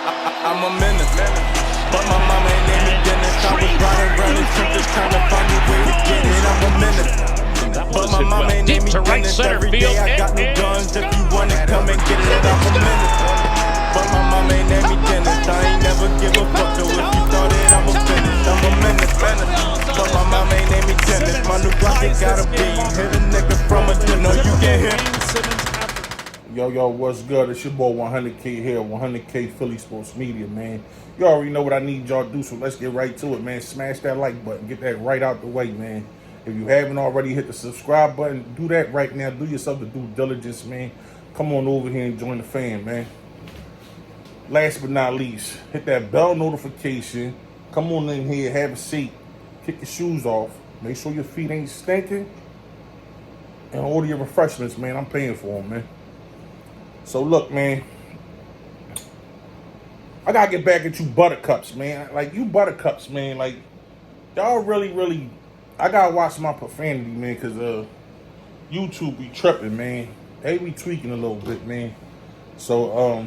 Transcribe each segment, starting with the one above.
I'm a menace, but my mama ain't named me Dennis. I was riding around in trenches trying to find a way to get it. I'm a menace, but my mama ain't named me Dennis. Every day I got new guns. If you wanna come and get it, I'm a menace. But my mama ain't named me Dennis. I ain't never give a fuck. So if you thought that I'm a finish, I'm a menace. But my mama ain't named me Dennis. My new block it gotta be. Hit a nigga from a dinner. You can hear. Yo, what's good? It's your boy 100K here, 100K Philly Sports Media, man. You already know what I need y'all to do, so let's get right to it, man. Smash that like button. Get that right out the way, man. If you haven't already, hit the subscribe button. Do that right now. Do yourself the due diligence, man. Come on over here and join the fam, man. Last but not least, hit that bell notification. Come on in here, have a seat. Kick your shoes off. Make sure your feet ain't stinking. And order your refreshments, man. I'm paying for them, man. So look, man, I gotta get back at you buttercups, man. Like, you buttercups, man, like, y'all really, I gotta watch my profanity, man, because YouTube be tripping, man. They be tweaking a little bit, man. So,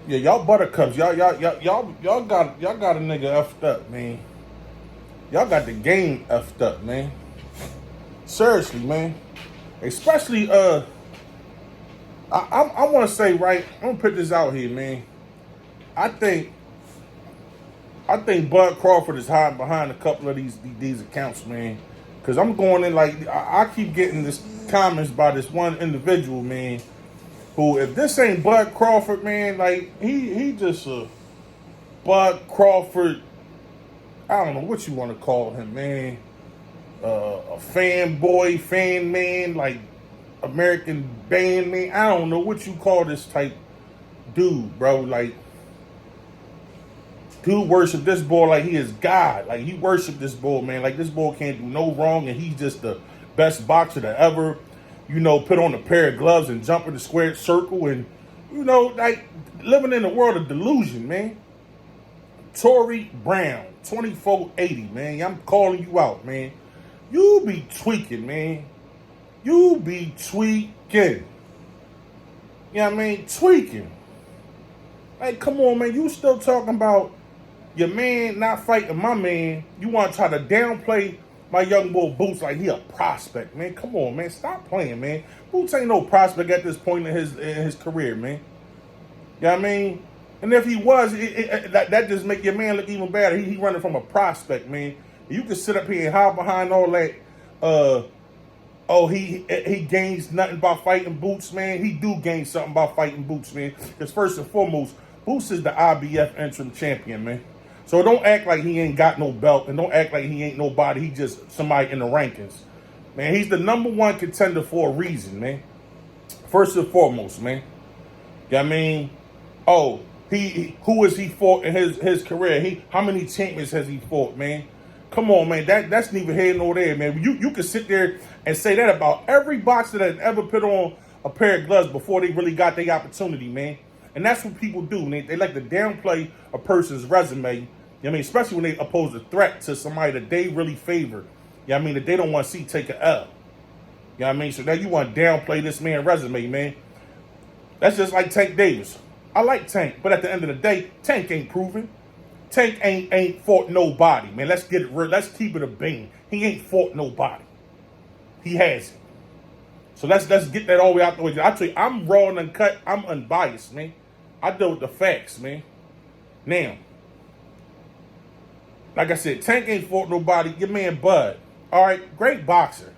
yeah, y'all buttercups, y'all got a nigga effed up, man. Y'all got the game effed up, man. Seriously, man. Especially, I want to say, right, I'm going to put this out here, man. I think Bud Crawford is hiding behind a couple of these accounts, man. Because I'm going in, like, I keep getting this comments by this one individual, man, who, if this ain't Bud Crawford, man, like, he just a Bud Crawford, I don't know what you want to call him, man. A fanboy, fan man, like, American band, man. I don't know what you call this type dude, bro. Like, dude worship this boy like he is God. Like, he worship this boy, man. Like, this boy can't do no wrong, and he's just the best boxer to ever, put on a pair of gloves and jump in the square circle and, like, living in a world of delusion, man. Tory Brown, 2480, man. I'm calling you out, man. You be tweaking, man. You be tweaking. You know what I mean? Tweaking. Like, come on, man. You still talking about your man not fighting my man. You want to try to downplay my young boy Boots like he a prospect, man. Come on, man. Stop playing, man. Boots ain't no prospect at this point in his career, man. You know what I mean? And if he was, that just make your man look even better. He running from a prospect, man. You can sit up here and hide behind all that, he gains nothing by fighting Boots, man. He do gain something by fighting Boots, man. Because first and foremost, Boots is the IBF interim champion, man. So don't act like he ain't got no belt, and don't act like he ain't nobody. He just somebody in the rankings. Man, he's the #1 contender for a reason, man. First and foremost, man. You know what I mean? Oh, who has he fought in his career? How many champions has he fought, man? Come on, man. That's neither here nor there, man. You can sit there and say that about every boxer that ever put on a pair of gloves before they really got their opportunity, man. And that's what people do, man. They like to downplay a person's resume. You know what I mean? Especially when they oppose a threat to somebody that they really favor. You know what I mean? That they don't want to see take an L. You know what I mean? So now you want to downplay this man's resume, man. That's just like Tank Davis. I like Tank, but at the end of the day, Tank ain't proven. Tank ain't fought nobody, man. Let's get it real. Let's keep it a bean. He ain't fought nobody. He hasn't. So let's get that all the way out the way. I tell you, I'm raw and uncut. I'm unbiased, man. I deal with the facts, man. Now, like I said, Tank ain't fought nobody. Your man Bud, all right, great boxer.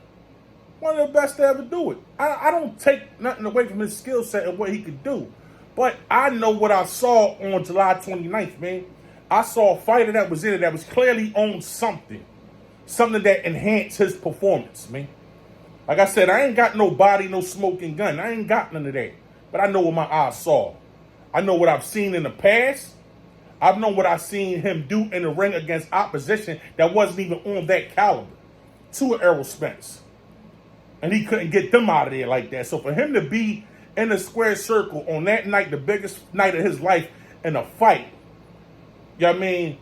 One of the best to ever do it. I don't take nothing away from his skill set and what he could do. But I know what I saw on July 29th, man. I saw a fighter that was in it that was clearly on something that enhanced his performance, man. Like I said, I ain't got no body, no smoking gun. I ain't got none of that. But I know what my eyes saw. I know what I've seen in the past. I know what I've seen him do in the ring against opposition that wasn't even on that caliber. To Errol Spence. And he couldn't get them out of there like that. So for him to be in the square circle on that night, the biggest night of his life, in a fight, you know what I mean,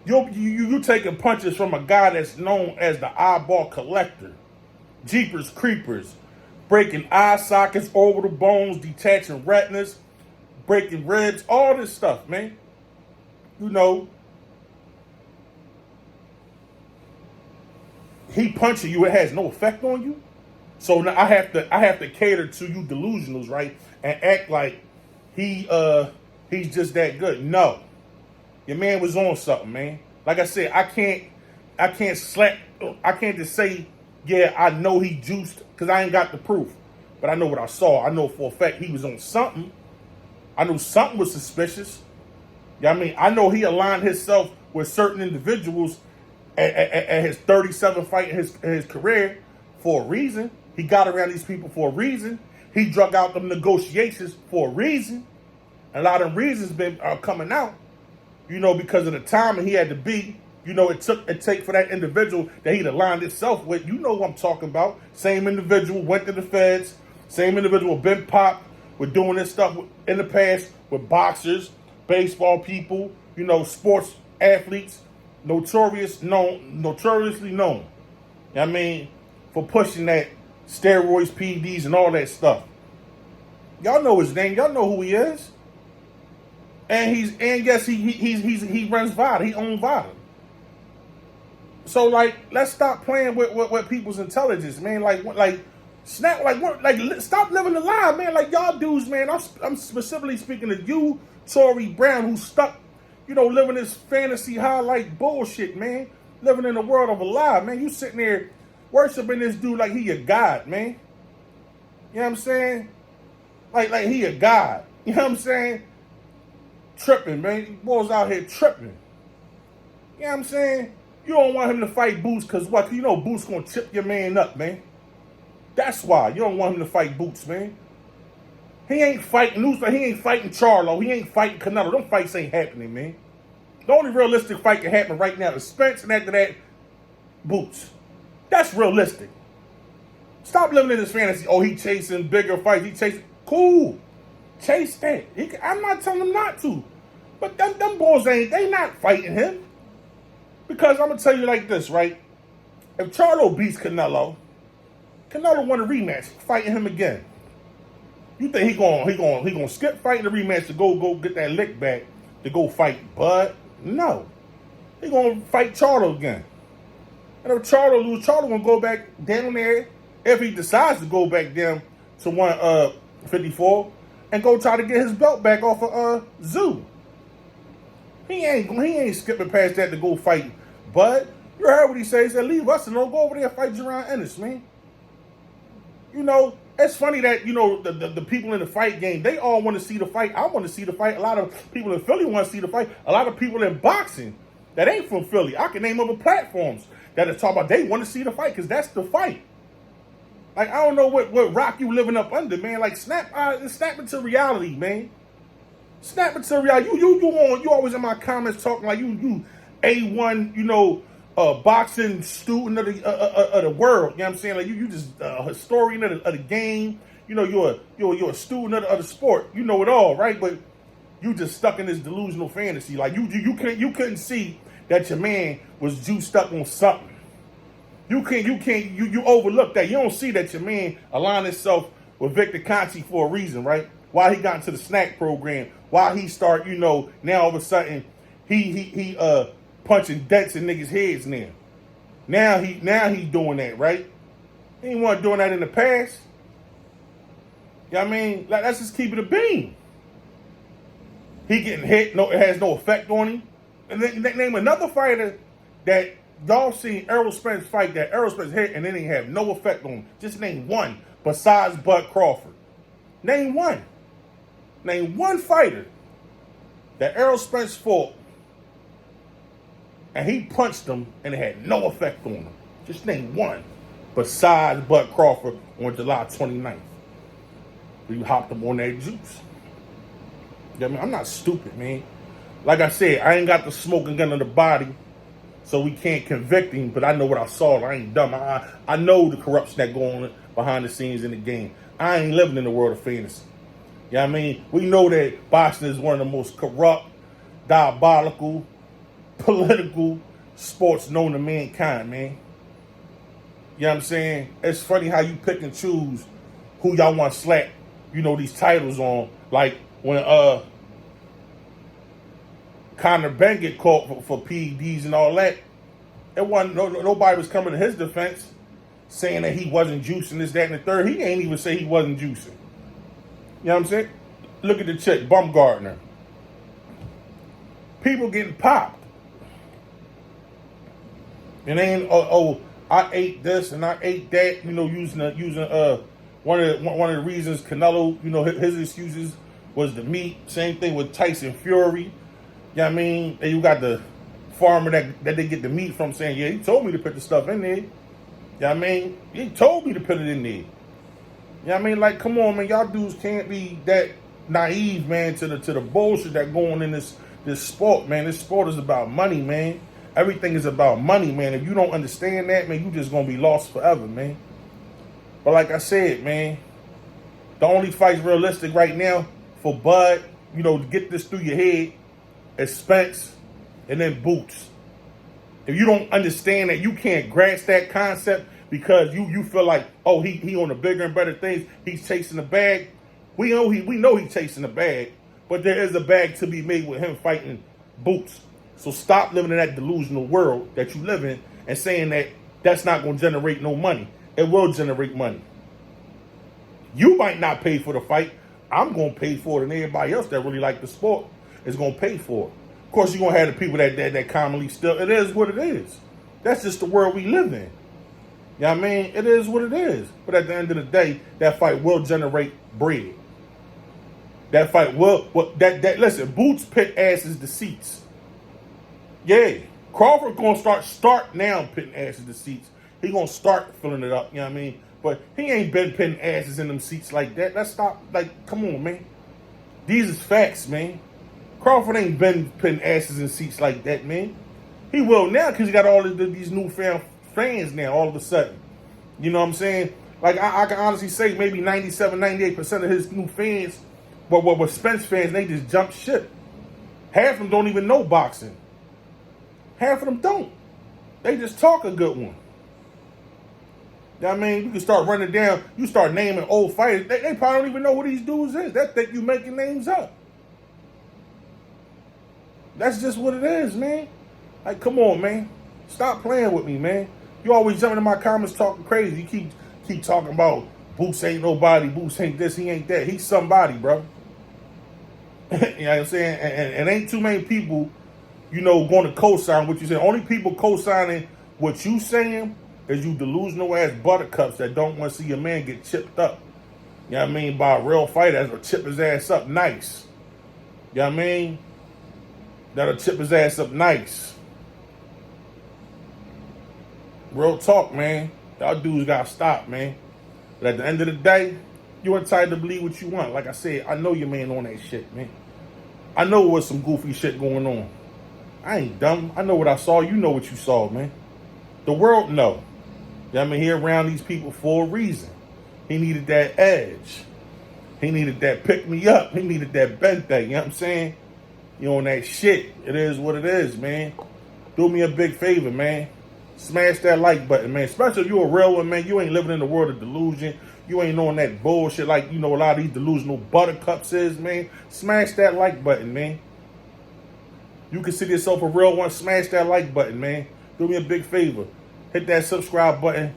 you taking punches from a guy that's known as the eyeball collector, Jeepers Creepers, breaking eye sockets, orbital bones, detaching retinas, breaking ribs, all this stuff, man. You know, he punching you, it has no effect on you. So now I have to cater to you delusionals, right? And act like he's just that good. No. Your man was on something, man. Like I said, I can't just say, yeah, I know he juiced, because I ain't got the proof. But I know what I saw. I know for a fact he was on something. I knew something was suspicious. You know what I mean? I know he aligned himself with certain individuals at his 37th fight in his career for a reason. He got around these people for a reason. He drug out them negotiations for a reason. A lot of them reasons been coming out, you know, because of the time he had to be. You know, it take for that individual that he'd aligned himself with. You know who I'm talking about. Same individual went to the feds. Same individual been popped with doing this stuff in the past with boxers, baseball people, you know, sports athletes, notoriously known. You know what I mean, for pushing that steroids, PEDs, and all that stuff. Y'all know his name. Y'all know who he is. And yes, he runs VADA. He owns VADA. So like, let's stop playing with people's intelligence, man. Stop living the lie, man. Like y'all dudes, man. I'm specifically speaking to you, Tory Brown, who's stuck, you know, living this fantasy highlight bullshit, man. Living in a world of a lie, man. You sitting there worshiping this dude like he a god, man. You know what I'm saying? Like he a god. You know what I'm saying? Tripping, man. Boys out here tripping. You know what I'm saying? You don't want him to fight Boots because what? You know Boots gonna chip your man up, man. That's why you don't want him to fight Boots, man. He ain't fighting Newsman. He ain't fighting Charlo. He ain't fighting Canelo. Them fights ain't happening, man. The only realistic fight can happen right now is Spence, and after that, Boots. That's realistic. Stop living in this fantasy. Oh, he chasing bigger fights. He chasing. Cool. Chase that. I'm not telling him not to. But them boys they not fighting him. Because I'm going to tell you like this, right? If Charlo beats Canelo won a rematch, fighting him again. You think he gonna skip fighting the rematch to go get that lick back to go fight Bud? No. He gonna fight Charlo again. And if Charlo lose, Charlo gonna go back down there if he decides to go back down to 154 and go try to get his belt back off of Zoo. He ain't skipping past that to go fight Bud. You heard what he said. He said, leave us and don't go over there and fight Jerron Ennis, man. You know, it's funny that, you know, the people in the fight game, they all want to see the fight. I want to see the fight. A lot of people in Philly want to see the fight. A lot of people in boxing that ain't from Philly, I can name other platforms that are talking about they want to see the fight because that's the fight. Like, I don't know what rock you living up under, man. Like, snap into reality, man. Snap into reality. You always in my comments talking like you A1, you know, boxing student of the world. You know what I'm saying? Like you just a historian of the game. You know, you're a student of the sport. You know it all, right? But you just stuck in this delusional fantasy. Like you couldn't see that your man was juiced up on something. You overlooked that. You don't see that your man aligned himself with Victor Conti for a reason, right? Why he got into the snack program, why he start, you know, now all of a sudden he punching dents in niggas' heads now. Now he's doing that, right? He ain't want doing that in the past. You know what I mean? Like, let's just keep it a beam. He getting hit, it has no effect on him. And then name another fighter that y'all seen Errol Spence fight that Errol Spence hit and then he have no effect on him. Just name one besides Bud Crawford. Name one. Name one fighter that Errol Spence fought and he punched him and it had no effect on him. Just name one besides Bud Crawford on July 29th. We hopped him on that juice. You know what I mean? I'm not stupid, man. Like I said, I ain't got the smoking gun in the body, so we can't convict him, but I know what I saw. I ain't dumb. I know the corruption that go on behind the scenes in the game. I ain't living in the world of fantasy. You know what I mean? We know that boxing is one of the most corrupt, diabolical, political sports known to mankind, man. You know what I'm saying? It's funny how you pick and choose who y'all want to slap, you know, these titles on. Like when Conor Ben get caught for PEDs and all that, it wasn't nobody was coming to his defense saying that he wasn't juicing this, that, and the third. He ain't even say he wasn't juicing. You know what I'm saying? Look at the chick, Bumgardner. People getting popped. And ain't I ate this and I ate that. You know, using one of the reasons Canelo, you know, his excuses was the meat. Same thing with Tyson Fury. You know what I mean? And you got the farmer that they get the meat from saying, yeah, he told me to put the stuff in there. You know what I mean? He told me to put it in there. You know what I mean? Like, come on, man. Y'all dudes can't be that naive, man, to the bullshit that going in this sport, man. This sport is about money, man. Everything is about money, man. If you don't understand that, man, you just gonna be lost forever, man. But like I said, man, the only fight's realistic right now for Bud, you know, to get this through your head, is Spence and then Boots. If you don't understand that, you can't grasp that concept because you feel like, oh, he on the bigger and better things. He's chasing the bag. We know he's chasing the bag, but there is a bag to be made with him fighting Boots. So stop living in that delusional world that you live in and saying that that's not going to generate no money. It will generate money. You might not pay for the fight. I'm going to pay for it, and everybody else that really like the sport is going to pay for it. Of course, you're going to have the people that commonly still, it is what it is. That's just the world we live in. You know what I mean? It is what it is. But at the end of the day, that fight will generate bread. That fight will, listen, Boots pit asses to seats. Yeah, Crawford gonna start now pitting asses to seats. He gonna start filling it up, you know what I mean? But he ain't been pitting asses in them seats like that. Let's stop, like, come on, man. These is facts, man. Crawford ain't been pitting asses in seats like that, man. He will now because he got all of these newfound fans now all of a sudden. You know what I'm saying? Like, I can honestly say maybe 97, 98% of his new fans were Spence fans, and they just jumped ship. Half of them don't even know boxing. Half of them don't. They just talk a good one. You know what I mean? You can start running down, you start naming old fighters. They probably don't even know who these dudes is. They think you making names up. That's just what it is, man. Like, come on, man. Stop playing with me, man. You always jumping in my comments talking crazy. You keep talking about Boots ain't nobody, Boots ain't this, he ain't that. He's somebody, bro. You know what I'm saying? And ain't too many people, you know, going to co-sign what you say. Only people co-signing what you saying is you delusional ass buttercups that don't want to see your man get chipped up. You know what I mean? By a real fighter that'll chip his ass up nice. You know what I mean? That'll chip his ass up nice. Real talk, man. Y'all dudes gotta stop, man. But at the end of the day, you're entitled to believe what you want. Like I said, I know your man on that shit, man. I know what's some goofy shit going on. I ain't dumb. I know what I saw. You know what you saw, man. The world know. You know what I mean? He around these people for a reason. He needed that edge. He needed that pick me up. He needed that bent thing. You know what I'm saying? You on that shit. It is what it is, man. Do me a big favor, man. Smash that like button, man. Especially if you're a real one, man. You ain't living in the world of delusion. You ain't on that bullshit like, you know, a lot of these delusional buttercups is, man. Smash that like button, man. You consider yourself a real one, smash that like button, man. Do me a big favor. Hit that subscribe button.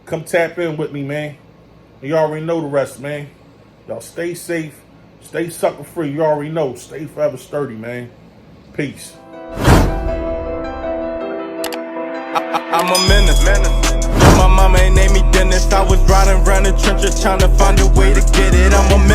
Come tap in with me, man. And you already know the rest, man. Y'all stay safe. Stay sucker free. You already know. Stay forever sturdy, man. Peace. I'm a menace. My mama ain't named me Dennis. I was riding around the trenches trying to find a way to get it. I'm a